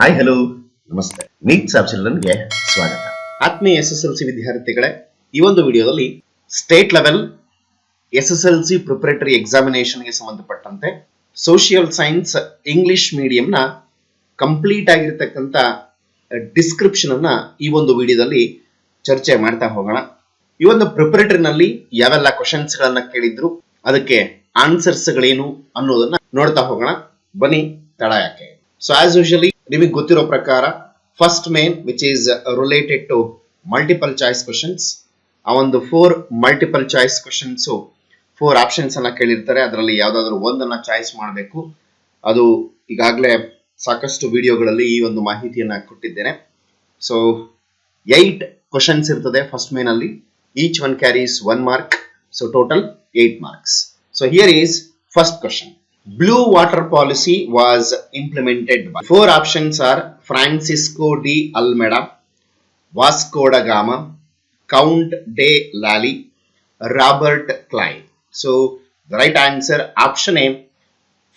Hi hello ನಮಸ್ತೆ. Nits of ಚಿಲ್ಡ್ರನ್ಗೆ ಸ್ವಾಗತ. ಆತ್ಮೀಯ SSLC ವಿದ್ಯಾರ್ಥಿಗಳೇ, ಈ ಒಂದು ವಿಡಿಯೋದಲ್ಲಿ ಸ್ಟೇಟ್ ಲೆವೆಲ್ SSLC ಪ್ರಿಪರೇಟರಿ ಎಕ್ಸಾಮಿನೇಷನ್ಗೆ ಸಂಬಂಧಪಟ್ಟಂತೆ ಸೋಷಿಯಲ್ ಸೈನ್ಸ್ ಇಂಗ್ಲಿಷ್ ಮೀಡಿಯಂನ ಕಂಪ್ಲೀಟ್ ಆಗಿರ್ತಕ್ಕಂಥ ಡಿಸ್ಕ್ರಿಪ್ಷನ್ ಅನ್ನ ಈ ಒಂದು ವಿಡಿಯೋದಲ್ಲಿ ಚರ್ಚೆ ಮಾಡ್ತಾ ಹೋಗೋಣ. ಈ ಒಂದು ಪ್ರಿಪರೇಟರಿನಲ್ಲಿ ಯಾವೆಲ್ಲ ಕ್ವಶನ್ಸ್ ಗಳನ್ನ ಕೇಳಿದ್ರು, ಅದಕ್ಕೆ ಆನ್ಸರ್ಸ್ ಗಳೇನು ಅನ್ನೋದನ್ನ ನೋಡ್ತಾ ಹೋಗೋಣ. ಬನ್ನಿ, ತಡ ಯಾಕೆ. ಸೊ ಆಸ್ ಯೂಶುವಲಿ ನಿಮಗೆ ಗೊತ್ತಿರೋ ಪ್ರಕಾರ first main which is related to multiple choice questions. ಆ ಒಂದು 4 ಮಲ್ಟಿಪಲ್ ಚಾಯ್ಸ್ ಕ್ವಶನ್ಸ್ 4 ಆಪ್ಷನ್ಸ್ ಅನ್ನ ಕೇಳಿರ್ತಾರೆ. ಅದರಲ್ಲಿ ಯಾವ್ದಾದ್ರು ಒಂದನ್ನ ಚಾಯ್ಸ್ ಮಾಡಬೇಕು. ಅದು ಈಗಾಗಲೇ ಸಾಕಷ್ಟು ವಿಡಿಯೋಗಳಲ್ಲಿ ಈ ಒಂದು ಮಾಹಿತಿಯನ್ನ ಕೊಟ್ಟಿದ್ದೇನೆ. ಸೊ 8 ಕ್ವಶನ್ಸ್ ಇರ್ತದೆ ಫಸ್ಟ್ ಮೇನ್ ಅಲ್ಲಿ. Each one carries 1 mark. So total 8 marks. So here is first question. Blue water policy was implemented by. 4 options are Francisco de Almeida, Vasco da Gama, Count de Lally, Robert Clive. So the right answer, option A,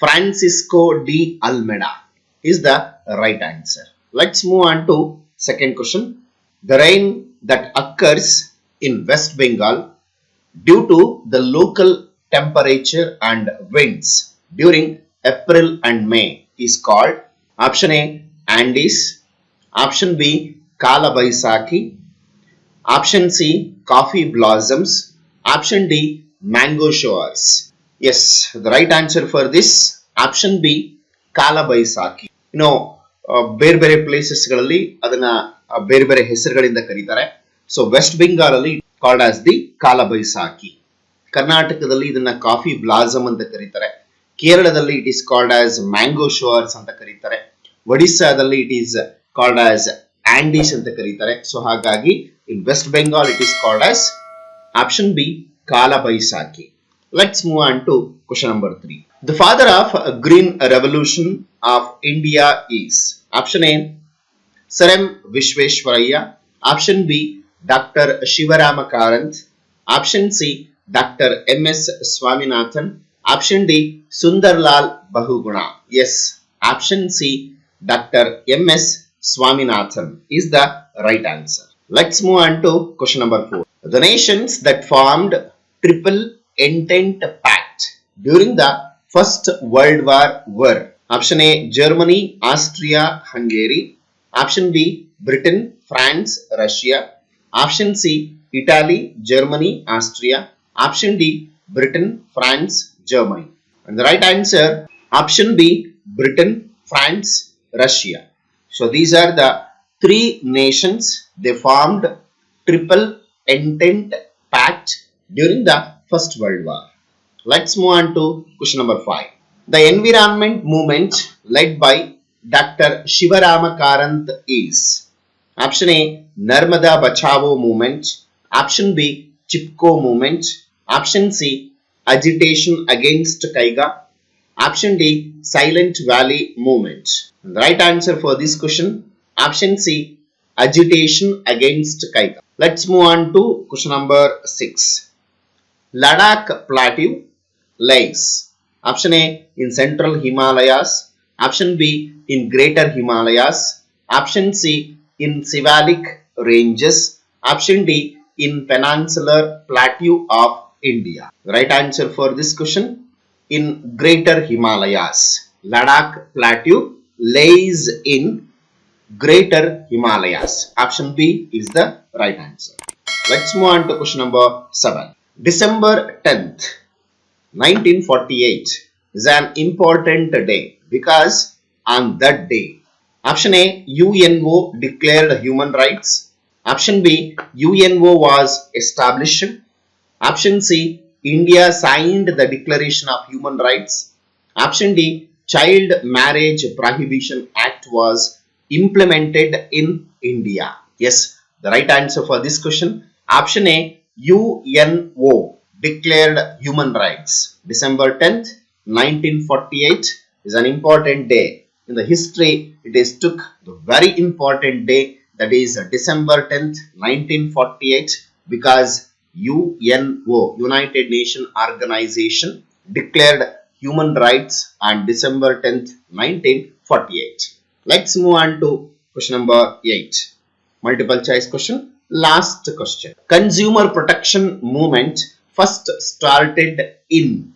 Francisco de Almeida is the right answer. Let's move on to second question. The rain that occurs in West Bengal due to the local temperature and winds during April and May is called option A, Andes, option B, Kala Baisakhi, option C, coffee blossoms, option D, mango showers. Yes, the right answer for this, option B, Kala Baisakhi. ಬೇರೆ ಬೇರೆ places ಗಳಲ್ಲಿ ಅದನ್ನ ಬೇರೆ ಬೇರೆ ಹೆಸರುಗಳಿಂದ ಕರೀತಾರೆ. So West Bengal ಅಲ್ಲಿ called as the ಕಾಲ ಬೈಸಾಖಿ, ಕರ್ನಾಟಕದಲ್ಲಿ ಇದನ್ನ ಕಾಫಿ ಬ್ಲಾಸಮ್ ಅಂತ ಕರೀತಾರೆ, ಕೇರಳದಲ್ಲಿ it is called as mango showers ಅಂತ ಕರೀತಾರೆ, ಒಡಿಸ್ಸಾದಲ್ಲಿ it is called as Andhis ಅಂತ ಕರೀತಾರೆ. ಸೊ ಹಾಗಾಗಿ in West Bengal it is called as option B, Kal Baisakhi. Let's move on to question number 3. The father of green revolution of India is option A, sir M Visvesvaraya, option B, doctor Shivarama Karanth, option C, doctor MS Swaminathan, option D, Sundarlal Bahuguna. Yes, option C, Dr. MS Swaminathan is the right answer. Let's move on to question number 4. The nations that formed Triple Entente Pact during the First World War were option A, Germany, Austria, Hungary, option B, Britain, France, Russia, option C, Italy, Germany, Austria, option D, Britain, France, Germany. And the right answer, option B, Britain, France, Russia. So these are the 3 nations they formed Triple Entente Pact during the First World War. Let's move on to question number 5. The environment movement led by Dr. Shivarama Karanth is option A, Narmada Bachao movement, option B, Chipko movement, option C, agitation against Kaiga, option D, Silent Valley movement. The right answer for this question, option C, agitation against Kaiga. Let's move on to question number 6. Ladakh Plateau lies option A, in central Himalayas, option B, in greater Himalayas, option C, in Siwalik ranges, option D, in peninsular plateau of India. The right answer for this question, in greater Himalayas. Ladakh Plateau lays in greater Himalayas. Option B is the right answer. Let's move on to question number 7. December 10th, 1948 is an important day because on that day, option A, UNO declared human rights, option B, UNO was established, option C, India signed the Declaration of Human Rights, option D, Child Marriage Prohibition Act was implemented in India. Yes, the right answer for this question, option A, UNO declared human rights. December 10th, 1948 is an important day. In the history, it is took the very important day, that is December 10th, 1948, because UNO, United Nations Organization, declared human rights on December 10th, 1948. Let's move on to question number 8. Multiple choice question. Last question. Consumer protection movement first started in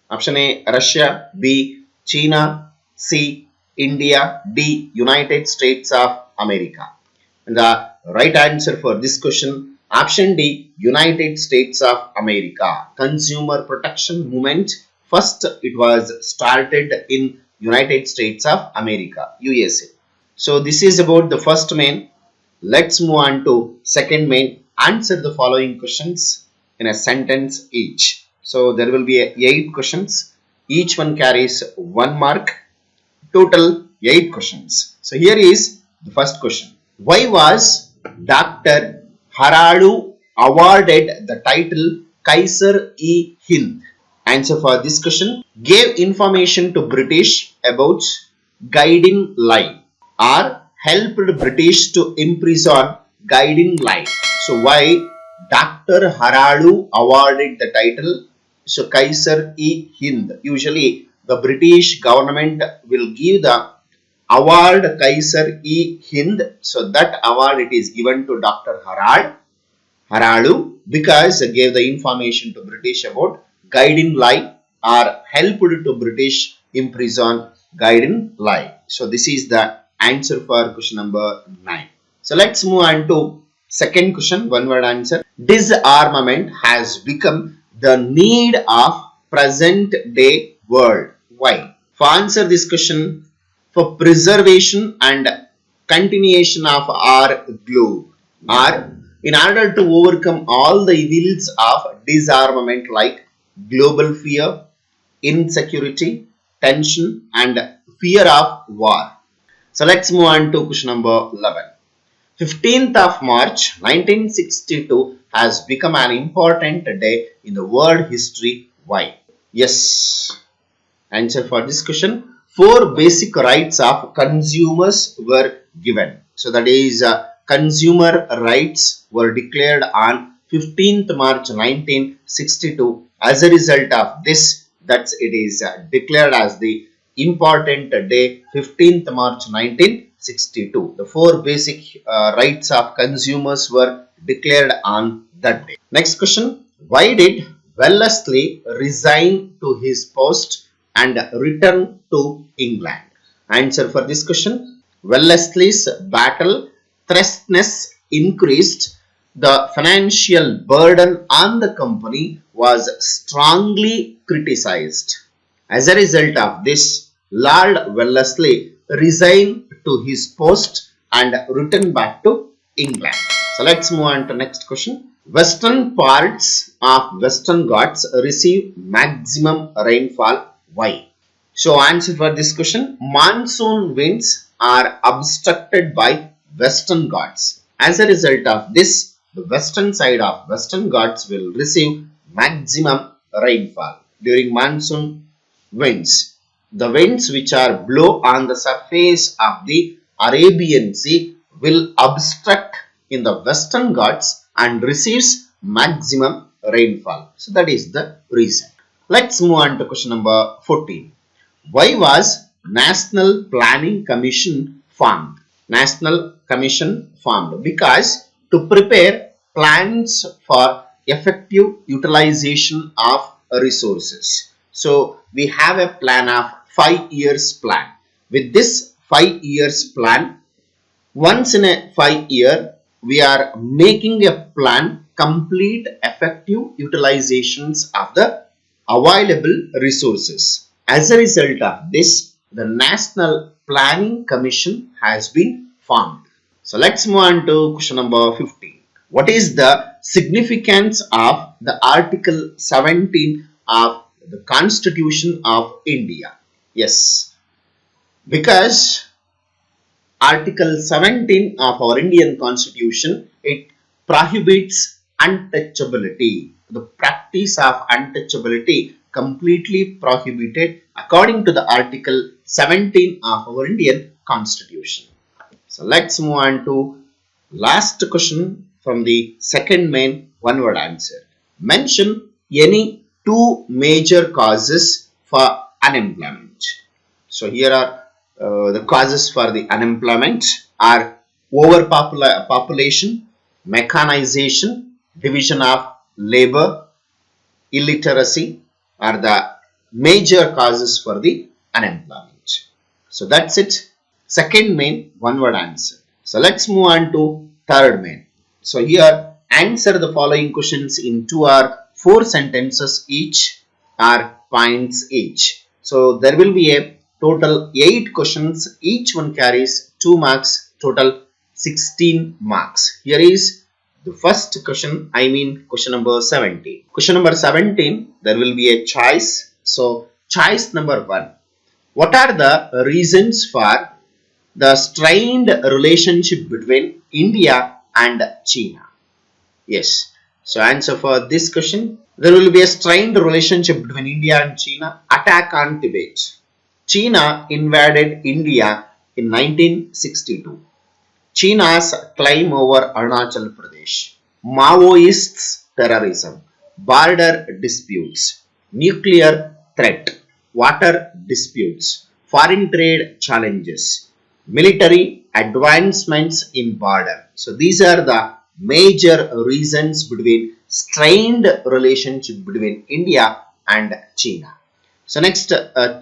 option A Russia, B China, C India, D United States of America. And the right answer for this question, option D United States of America. Consumer protection movement first it was started in United States of America, USA. So this is about the first main. Let's move on to second main. Answer the following questions in a sentence each. So there will be 8 questions. Each one carries 1 mark. Total 8 questions. So here is the first question. Why was Dr. Haradu awarded the title Kaiser-e-Hind? Answer for this question. Gave information to British about guiding lie or helped British to imprison guiding lie. So why Dr. Haradu awarded the title so Kaiser-e-Hind? Usually the British government will give the award Kaiser-e-Hind. So that award it is given to Dr. Haradu because he gave the information to British about guiding lie or helped to British imprison guiding lie. So this is the answer for question number 9. So let's move on to second question, one word answer. Disarmament has become the need of present day world. Why? For answer this question, for preservation and continuation of our globe, or in order to overcome all the evils of disarmament like global fear, insecurity, tension and fear of war. So let's move on to question number 11. 15th of March 1962 has become an important day in the world history. Why? Yes. Answer for this question. 4 basic rights of consumers were given. So that is consumer rights were declared on 15th March 1962. As a result of this, it is declared as the important day 15th March 1962. The 4 basic rights of consumers were declared on that day. Next question. Why did Wellesley resign to his post and return to England? Answer for this question. Wellesley's battle threshness increased. The financial burden on the company was strongly criticized. As a result of this, Lord Wellesley resigned to his post and returned back to England. So let's move on to next question. Western parts of Western Ghats receive maximum rainfall. Why? So answer for this question. Monsoon winds are obstructed by Western Ghats. As a result of this, the western side of Western Ghats will receive maximum rainfall during monsoon winds. The winds which are blow on the surface of the Arabian Sea will obstruct in the Western Ghats and receives maximum rainfall. So that is the reason. Let's move on to question number 14. Why was National Planning Commission formed? National Commission formed because to prepare plans for effective utilization of resources. So we have a plan of 5 years plan. With this 5 years plan, once in a 5 year, we are making a plan complete effective utilizations of the available resources. As a result of this, the National Planning Commission has been formed. So let's move on to question number 15. What is the significance of the Article 17 of the Constitution of India? Yes, because Article 17 of our Indian Constitution, it prohibits untouchability. The practice of untouchability completely prohibited according to the Article 17 of our Indian Constitution. So let's move on to last question from the second main one word answer. Mention any 2 major causes for unemployment. So here are The causes for the unemployment are overpopulation, mechanization, division of labor, illiteracy are the major causes for the unemployment. So that's it. Second main, one word answer. So let's move on to third main. So here answer the following questions in 2 or 4 sentences each or points each. So there will be a total 8 questions. Each one carries 2 marks, total 16 marks. Here is the first question, question number 17. Question number 17, there will be a choice. So choice number 1. What are the reasons for the strained relationship between India and China? Yes. So answer for this question. There will be a strained relationship between India and China. Attack on Tibet. China invaded India in 1962. China's claim over Arunachal Pradesh. Maoists' terrorism. Border disputes. Nuclear threat. Water disputes. Foreign trade challenges. Military advancements in border. So these are the major reasons between strained relationship between India and China. So next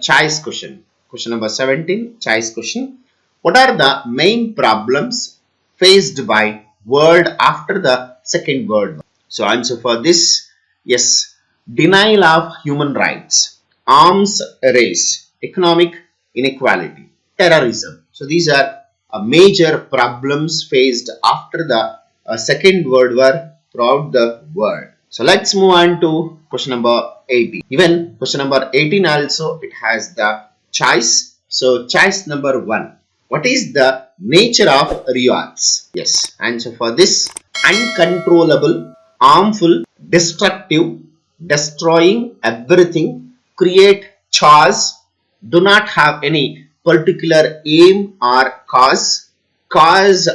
choice question. Question number 17, choice question. What are the main problems faced by world after the Second World War? So answer for this, yes, denial of human rights, arms race, economic inequality, terrorism. So these are major problems faced after the Second World War throughout the world. So let's move on to question number 18. Even question number 18 also it has the choice. So choice number 1. What is the nature of riots? Yes, answer for this, uncontrollable, harmful, destructive, destroying everything, create chaos, do not have any particular aim or cause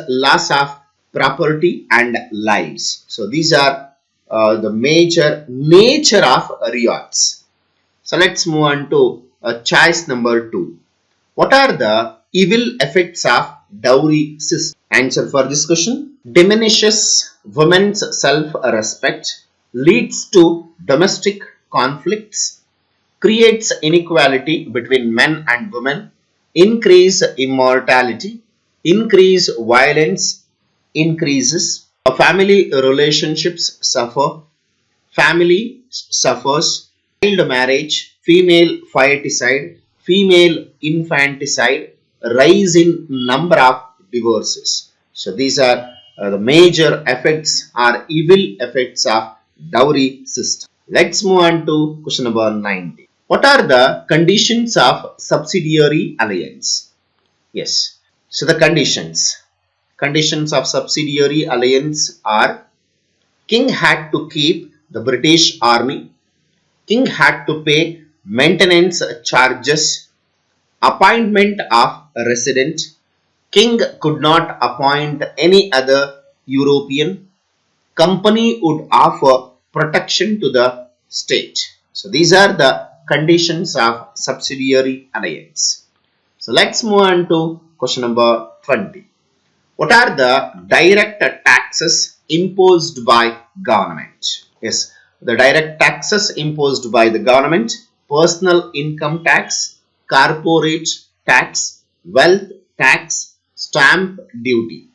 loss of property and lives. So these are the major nature of riots. So let's move on to choice number 2. What are the evil effects of dowry system? Answer for this question. Diminishes women's self-respect, leads to domestic conflicts, creates inequality between men and women, increase immortality, increase violence, increases family relationships suffer, family suffers, child marriage, female fiaticide, female infanticide, rise in number of divorces. So these are the major effects or evil effects of dowry system. Let's move on to question number 19. What are the conditions of subsidiary alliance? Yes. So the conditions of subsidiary alliance are: king had to keep the British army, king had to pay maintenance charges, appointment of a resident, king could not appoint any other European, company would offer protection to the state. So these are the conditions of subsidiary alliance. So let's move on to question number 20. What are the direct taxes imposed by government? Yes, the direct taxes imposed by the government: personal income tax, corporate tax, wealth tax, stamp duty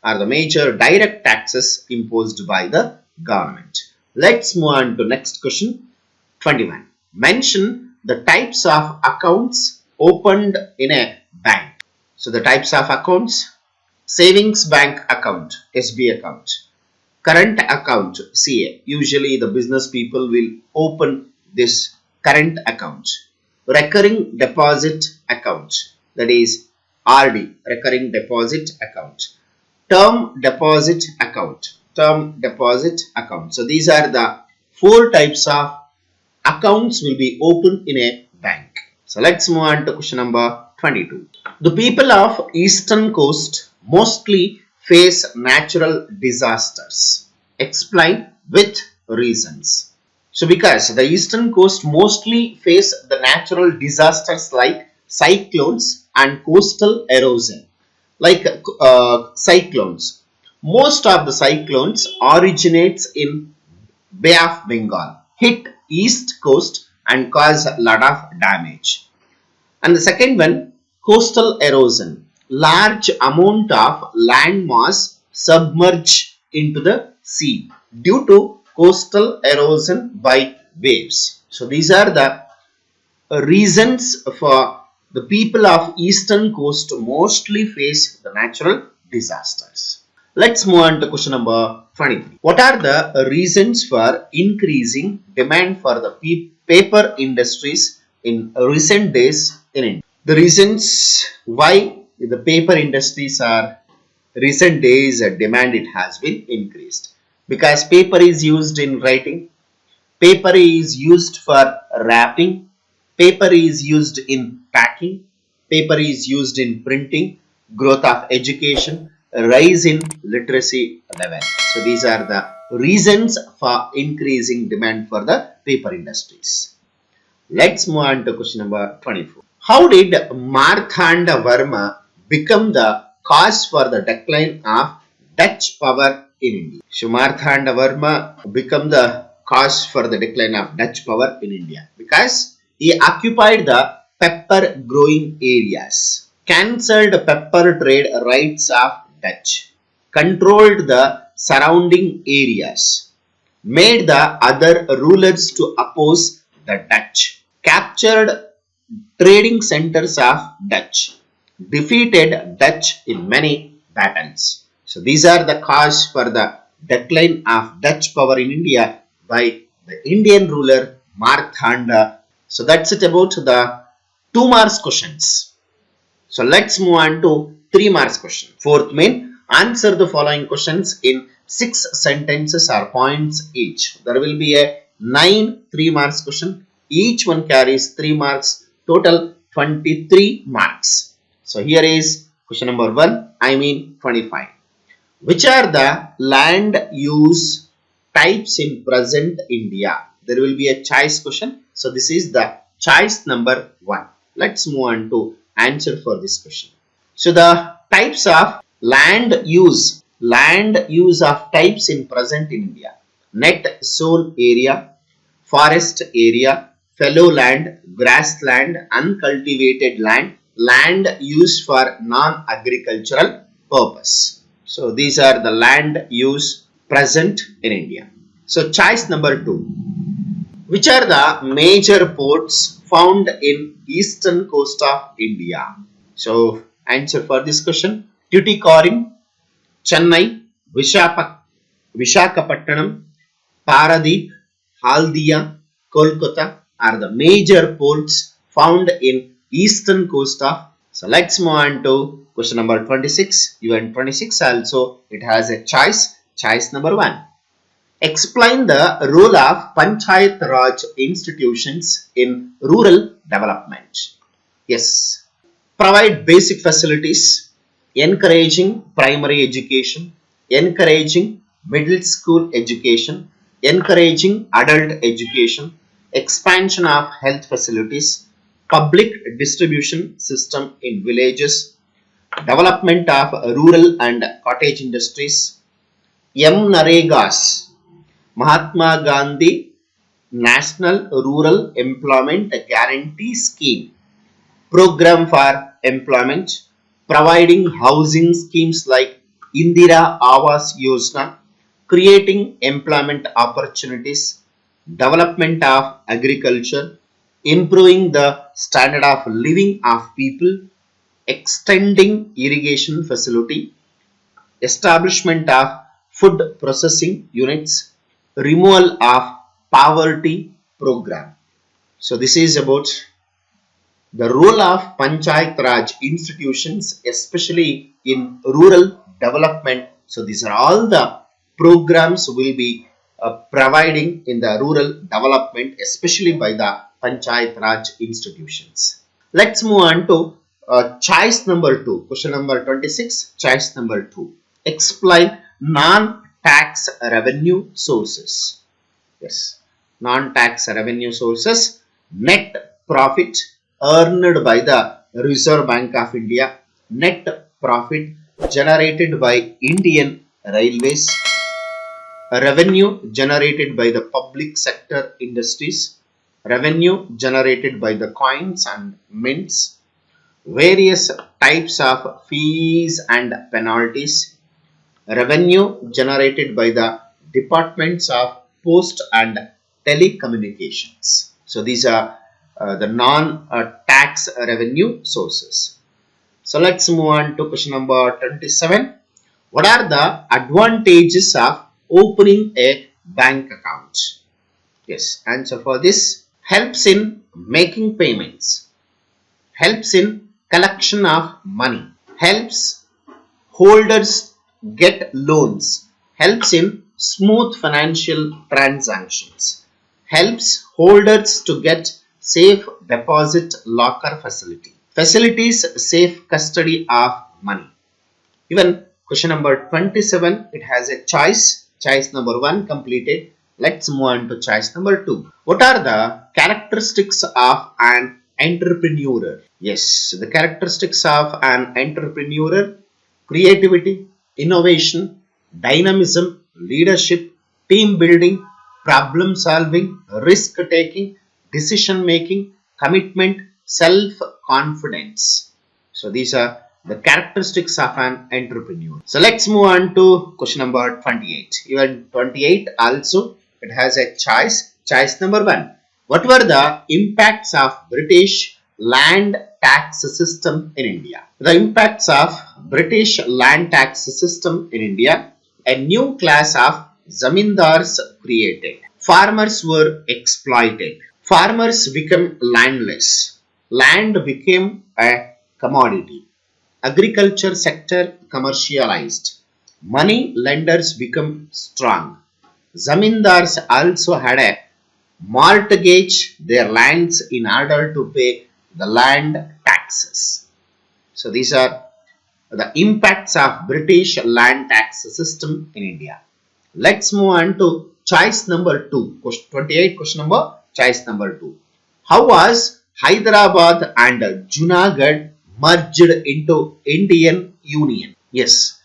are the major direct taxes imposed by the government. Let's move on to next question, 21. Mention the types of accounts opened in a bank. So the types of accounts: savings bank account, SB account, current account, CA. Usually the business people will open this current account. Recurring deposit account, that is RD, recurring deposit account. Term deposit account, term deposit account. So these are the 4 types of accounts will be opened in a bank. So let's move on to question number 22. The people of eastern coast mostly face natural disasters. Explain with reasons. So because the eastern coast mostly face the natural disasters like cyclones and coastal erosion, like cyclones. Most of the cyclones originates in Bay of Bengal, hit east coast and cause a lot of damage. And the second one, coastal erosion. Large amount of land mass submerge into the sea due to coastal erosion by waves. So these are the reasons for the people of eastern coast to mostly face the natural disasters. Let's move on to question number 23. What are the reasons for increasing demand for the paper industries in recent days in India? The reasons why the paper industries are recent days demand it has been increased, because paper is used in writing, paper is used for wrapping, paper is used in packing, paper is used in printing, growth of education, rise in literacy level. So these are the reasons for increasing demand for the paper industries. Let's move on to question number 24. How did Marthanda Varma become the cause for the decline of Dutch power in India? So Marthanda Varma become the cause for the decline of Dutch power in India because he occupied the pepper growing areas, cancelled pepper trade rights of Dutch, controlled the surrounding areas, made the other rulers to oppose the Dutch, captured trading centers of Dutch, defeated Dutch in many battles. So these are the cause for the decline of Dutch power in India by the Indian ruler Marthanda. So that's it about the 2 marks questions. So let's move on to 3 marks question. Fourth main, answer the following questions in 6 sentences or points each. There will be a 9 3 marks question. Each one carries 3 marks, total 23 marks. So here is question number 1, 25. Which are the land use types in present India? There will be a choice question. So this is the choice number 1. Let's move on to answer for this question. So the types of land use of types in present India: net soil area, forest area, fallow land, grassland, uncultivated land, land used for non-agricultural purpose. So these are the land use present in India. So choice number 2. Which are the major ports found in eastern coast of India? So answer for this question: Tuticorin, Chennai, Visakhapatnam, Paradeep, Haldia, Kolkata are the major ports found in eastern coast of. So let's move on to question number 26. Even 26 also it has a choice. Choice number 1. Explain the role of Panchayat Raj institutions in rural development. Yes. Provide basic facilities, encouraging primary education, encouraging middle school education, encouraging adult education, expansion of health facilities, public distribution system in villages, development of rural and cottage industries, Naregas, Mahatma Gandhi National Rural Employment Guarantee Scheme, program for employment, providing housing schemes like Indira Awas Yojana, creating employment opportunities, development of agriculture, improving the standard of living of people, extending irrigation facility, establishment of food processing units, removal of poverty program. So this is about the role of Panchayat Raj institutions, especially in rural development. So these are all the programs will be providing in the rural development, especially by the Panchayat Raj institutions. Let's move on to choice number 2. Question number 26. Choice number 2. Explain non-tax revenue sources. Yes, non-tax revenue sources: net profit earned by the Reserve Bank of India, net profit generated by Indian Railways, revenue generated by the public sector industries, revenue generated by the coins and mints, various types of fees and penalties, revenue generated by the departments of post and telecommunications. So these are the non-tax revenue sources. So let's move on to question number 27. What are the advantages of opening a bank account? Yes, answer for this: helps in making payments, helps in collection of money, helps holders get loans, helps in smooth financial transactions, helps holders to get safe deposit locker facility, facilities safe custody of money. Even question number 27, it has a choice. Choice number 1 completed. Let's move on to choice number 2. What are the characteristics of an entrepreneur? Yes, the characteristics of an entrepreneur: creativity, innovation, dynamism, leadership, team building, problem solving, risk taking, decision making, commitment, self confidence. So these are the characteristics of an entrepreneur. So let's move on to question number 28. Even 28 also, it has a choice. Choice number 1. What were the impacts of British land tax system in India? The impacts of British land tax system in India: a new class of zamindars created, farmers were exploited, farmers became landless, land became a commodity, agriculture sector commercialized, money lenders become strong. Zamindars also had a mortgage their lands in order to pay the land taxes. So these are the impacts of British land tax system in India. Let's move on to choice number 2. 28 question number, choice number 2. How was Hyderabad and Junagadh merged into Indian Union? Yes,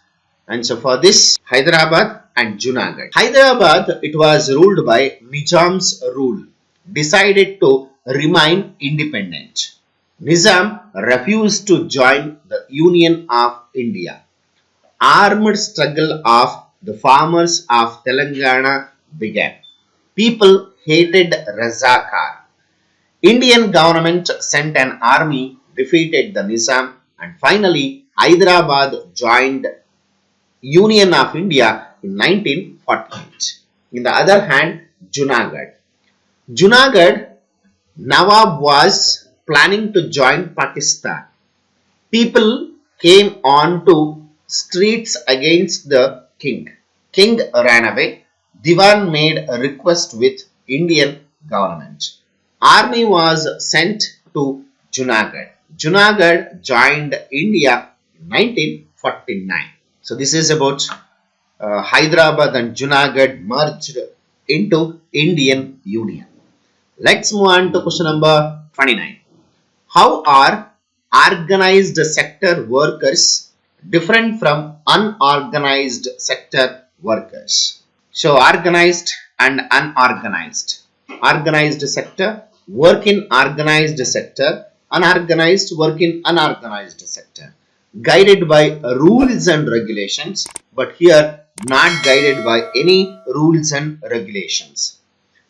answer for this: Hyderabad and Junagadh. Hyderabad, it was ruled by Nizam's rule, decided to remain independent. Nizam refused to join the Union of India. Armed struggle of the farmers of Telangana began. People hated Razakar. Indian government sent an army, defeated the Nizam, and finally Hyderabad joined Union of India in 1948. In the other hand, Junagadh, Nawab was planning to join Pakistan. People came on to streets against the king. King ran away. Diwan made a request with Indian government. Army was sent to Junagadh. Junagadh joined India in 1949. So this is about Hyderabad and Junagadh merged into Indian Union. Let's move on to question number 29. How are organized sector workers different from unorganized sector workers? So organized and unorganized. Organized sector work in organized sector, unorganized work in unorganized sector. Guided by rules and regulations, but here not guided by any rules and regulations.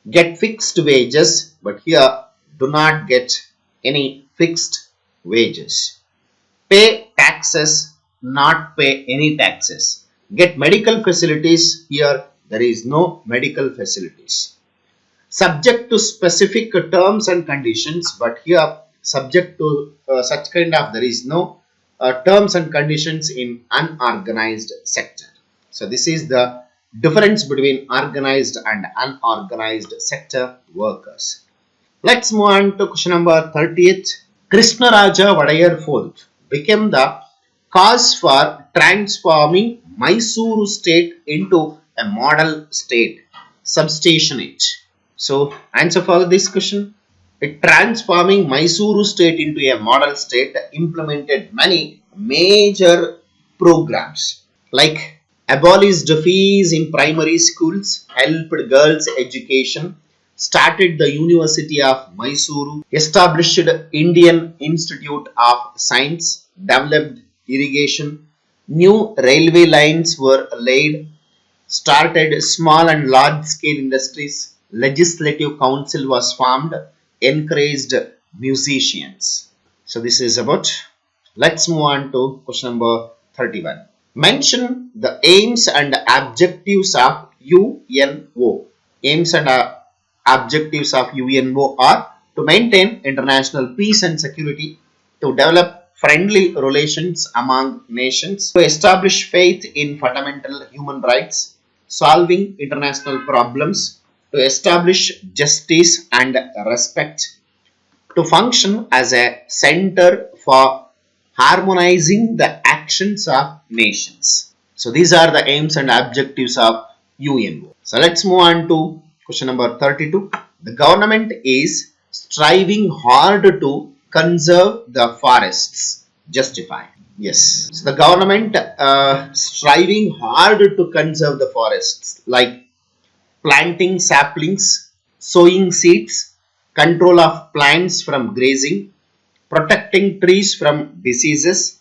Get fixed wages, but here do not get any fixed wages. Pay taxes, not pay any taxes. Get medical facilities, here there is no medical facilities. Subject to specific terms and conditions, but here subject to such kind of, there is no terms and conditions in unorganized sector. So this is the difference between organized and unorganized sector workers. Let's move on to question number 30th. Krishnaraja Vadayar IV became the cause for transforming Mysuru state into a model state, substationate. So answer for this question: It transforming Mysuru state into a model state, implemented many major programs like abolished fees in primary schools, helped girls' education, started the University of Mysuru, established Indian Institute of Science, developed irrigation, new railway lines were laid, started small and large scale industries, legislative council was formed, encouraged musicians. So this is about. Let's move on to question number 31. Mention the aims and objectives of UNO. Aims and objectives of UNO are to maintain international peace and security, to develop friendly relations among nations, to establish faith in fundamental human rights, solving international problems, to establish justice and respect, to function as a center for harmonizing the actions of nations. So these are the aims and objectives of UNO. So let's move on to question number 32. The government is striving hard to conserve the forests. Justify. Yes. So the government striving hard to conserve the forests, like planting saplings, sowing seeds, control of plants from grazing, protecting trees from diseases,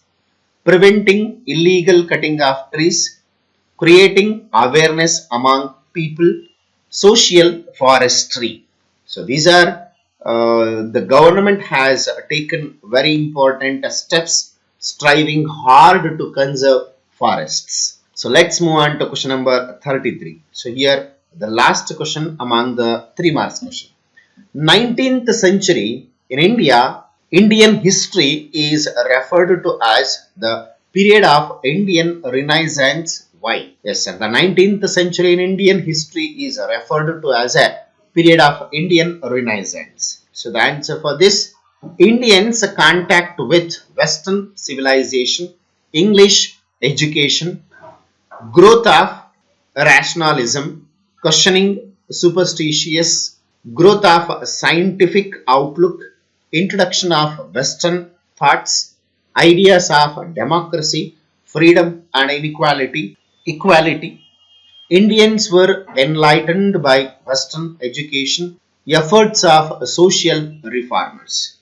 preventing illegal cutting of trees, creating awareness among people, social forestry. So these are the government has taken very important steps striving hard to conserve forests. So let's move on to question number 33. So here the last question among the 3 marks question. 19th century in India, Indian history is referred to as the period of Indian Renaissance. Why? Yes, and the 19th century in Indian history is referred to as a period of Indian Renaissance. So the answer for this, Indians' contact with Western civilization, English education, growth of rationalism, questioning superstitious, growth of scientific outlook, introduction of Western thoughts, ideas of democracy, freedom and inequality, equality. Indians were enlightened by Western education, efforts of social reformers.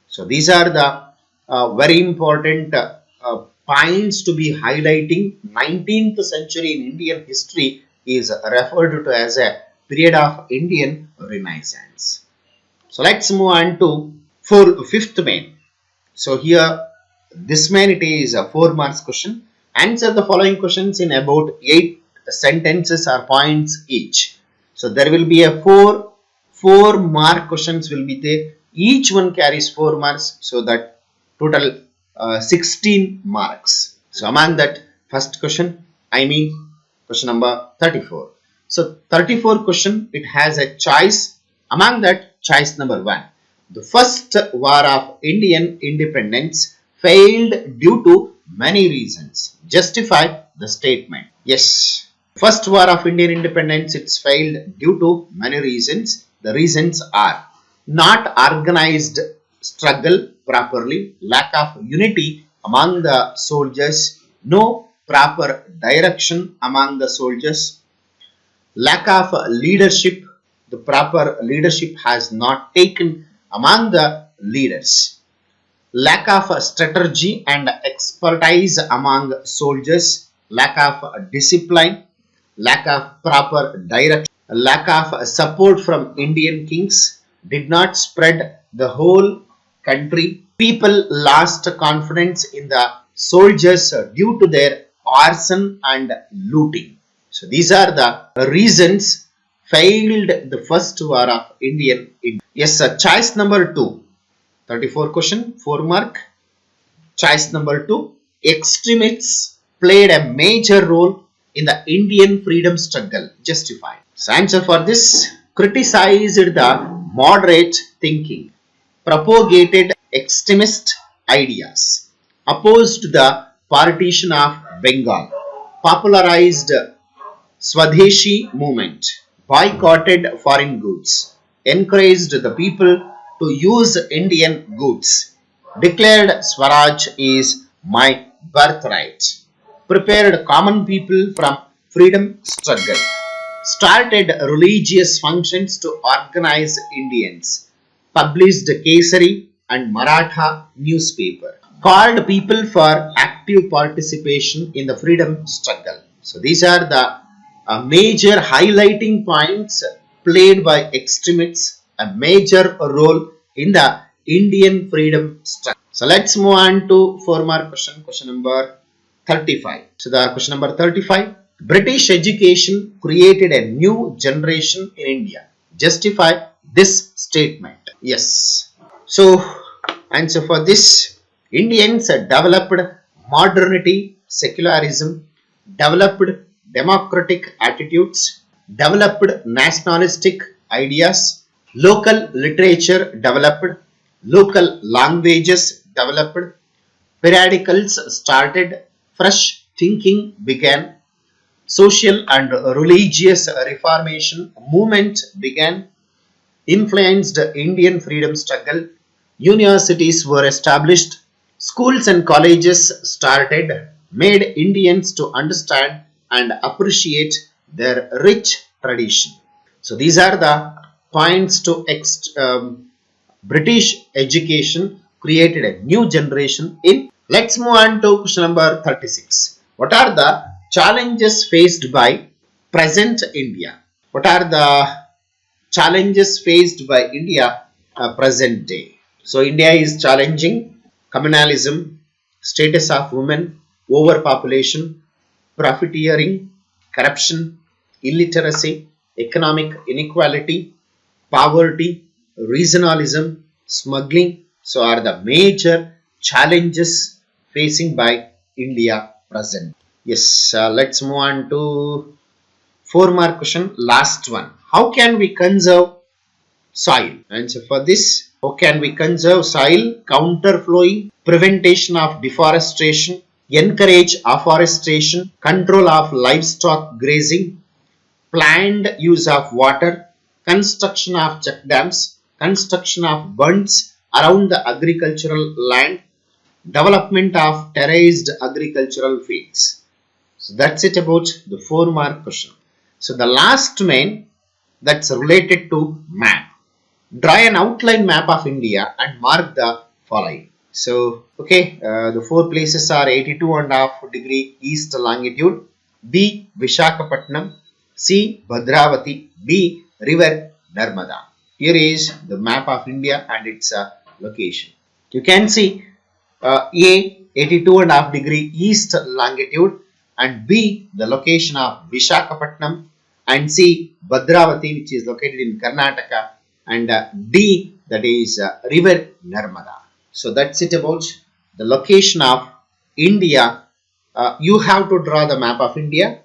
So these are the very important points to be highlighting. 19th century in Indian history is referred to as a period of Indian Renaissance. So let's move on to fifth main. So here this main it is a 4 marks question. Answer the following questions in about 8 sentences or points each. So there will be a 4 mark questions will be there. Each one carries 4 marks, so that total 16 marks. So among that first question, I mean question number 34. So 34 question, it has a choice. Among that, choice number 1. The first war of Indian independence failed due to many reasons. Justify the statement. Yes. First war of Indian independence, it's failed due to many reasons. The reasons are not organized struggle properly, lack of unity among the soldiers, no proper direction among the soldiers, lack of leadership, the proper leadership has not taken among the leaders, lack of strategy and expertise among soldiers, lack of discipline, lack of proper direction, lack of support from Indian kings, did not spread the whole country. People lost confidence in the soldiers due to their arson and looting. So these are the reasons failed the first war of Indian. Yes, sir. Choice number 2. 34 question, 4 mark. Choice number 2. Extremists played a major role in the Indian freedom struggle. Justified. So answer for this, criticized the moderate thinking, propagated extremist ideas, opposed the partition of Bengal, popularized Swadeshi movement, boycotted foreign goods, encouraged the people to use Indian goods. Declared Swaraj is my birthright. Prepared common people from freedom struggle. Started religious functions to organize Indians. Published Kesari and Maratha newspaper. Called people for active participation in the freedom struggle. So these are the major highlighting points played by extremists, a major role in the Indian freedom struggle. So let's move on to 4 mark question, question number 35. So the question number 35, British education created a new generation in India. Justify this statement. Yes. So answer for this, Indians developed modernity, secularism, developed democratic attitudes, developed nationalistic ideas, local literature developed, local languages developed, periodicals started, fresh thinking began, social and religious reformation movement began, influenced Indian freedom struggle, universities were established, schools and colleges started, made Indians to understand and appreciate their rich tradition. So these are the points to British education created a new generation in. Let's move on to question number 36. What are the challenges faced by present India? What are the challenges faced by India present day? So India is challenging communalism, status of women, overpopulation, profiteering, corruption, illiteracy, economic inequality, poverty, regionalism, smuggling. So are the major challenges facing by India present. Yes, let's move on to 4 mark question, last one. How can we conserve soil? Answer for this, how can we conserve soil? Counterflowing, prevention of deforestation, encourage afforestation, control of livestock grazing, planned use of water, construction of check dams, construction of bunds around the agricultural land, development of terraced agricultural fields. So that's it about the 4 mark question. So the last main, that's related to map. Draw an outline map of India and mark the following. So, okay, the 4 places are 82.5 degree east longitude, B. Vishakhapatnam, C. Bhadravati, B. River Narmada. Here is the map of India and its location. You can see A. 82.5 degree east longitude and B. the location of Vishakhapatnam and C. Bhadravati, which is located in Karnataka, and D, that is River Narmada. So that's it about the location of India. You have to draw the map of India.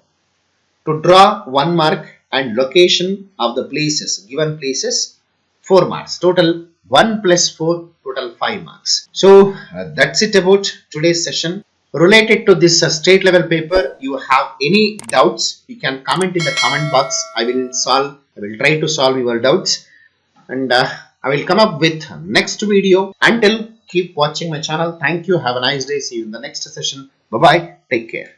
To draw 1 mark and location of the places, given places, 4 marks. Total 1 plus 4, total 5 marks. So that's it about today's session. Related to this state level paper, you have any doubts, you can comment in the comment box. I will try to solve your doubts, and I will come up with next video. Until, keep watching my channel. Thank you. Have a nice day. See you in the next session. Bye bye. Take care.